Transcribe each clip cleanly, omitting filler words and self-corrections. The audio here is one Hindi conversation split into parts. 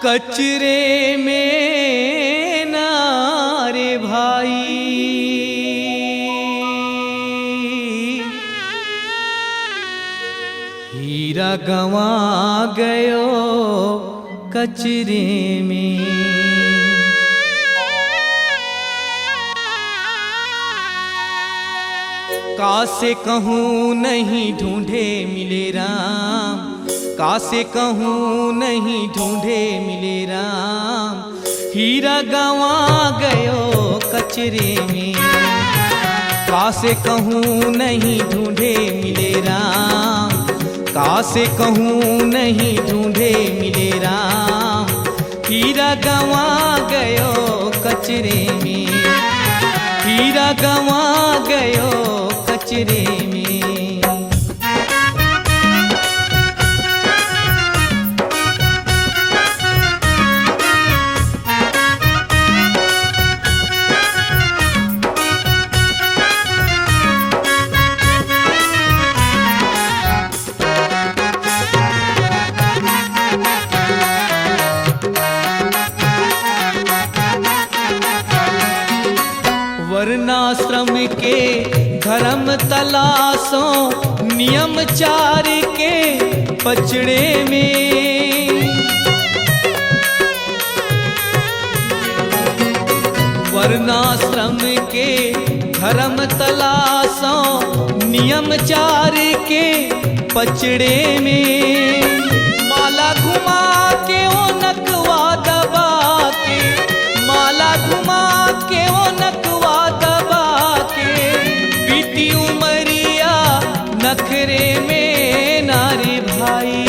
कचरे में नारे भाई, हीरा गंवा गयो कचरे में। कासे कहूँ नहीं ढूंढे मिले राम, कासे कहूँ नहीं ढूंढे मिले राम, हीरा गंवा गयो कचरे में। कासे कहूँ नहीं ढूंढे मिले राम, कासे कहूँ नहीं ढूंढे मिले राम, हीरा गंवा गयो कचरे में, हीरा गंवा गयो कचरे में। वर्णाश्रम के धर्म तलाशों, नियम चार के पचड़े में। वर्णाश्रम के धर्म तलाशों, नियम चार के पचड़े में। माला घुमा के वो नकवा दबा के, माला घुमा के वो नकवा दबा के, बीती उमरिया नखरे में नारे भाई,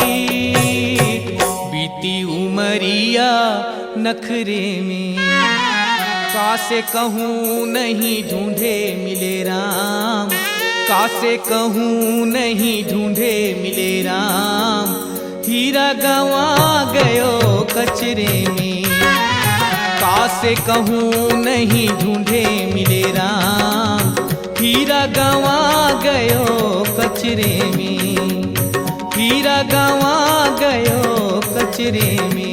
बीती उमरिया नखरे में। कासे कहूँ नहीं ढूंढे मिले राम, कासे कहूँ नहीं ढूंढे मिले राम, हीरा गंवा गयो कचरे में। कासे कहूँ नहीं ढूंढे मिले राम, हीरा गंवा गयो कचरे में, हीरा गंवा गयो कचरे में।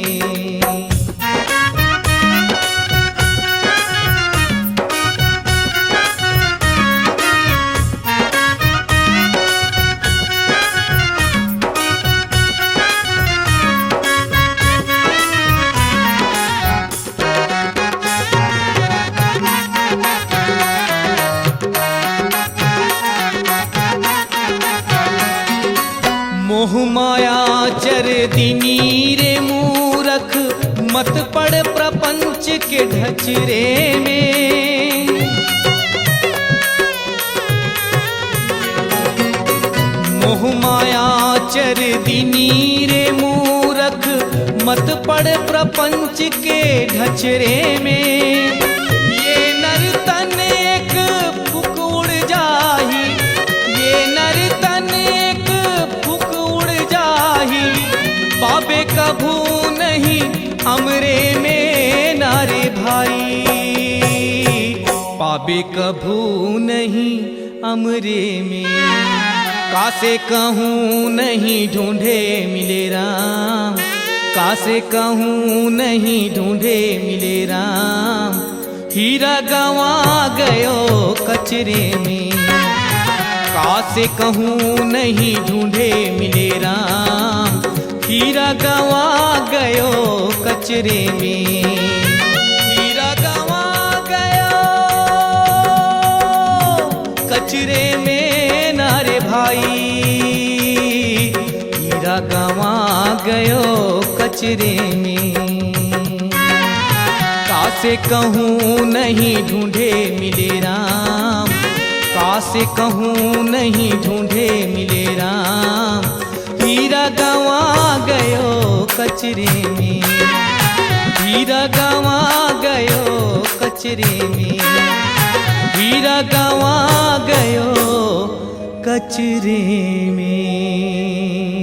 मोह माया चर दिनी रे मूरख, मत पड़ प्रपंच के ढचरे में। मोह माया चर दिनी रे मूरख, मत पड़ प्रपंच के ढचरे में। ये नर तन एक फुक उड़ जाही, ये नर तन एक फुक उड़ जाही, पाबे कभू नहीं हमरे में नारे भाई, पाबे कभू नहीं हमरे में। कासे कहूँ नहीं ढूंढे मिले राम, कासे कहूँ नहीं ढूंढे मिले राम, हीरा गंवा गयो कचरे में। कासे कहूँ नहीं ढूंढे मिले राम, हीरा गंवा गयो कचरे में, हीरा गंवा गयो कचरे में नारे भाई, हीरा गंवा गयो कचरे में। कासे कहूँ नहीं ढूंढे मिले राम, कासे कहूँ नहीं ढूंढे मिले राम, हीरा गंवा गयो कचरे में, हीरा गंवा गयो कचरे में, हीरा गंवा गयो कचरे में।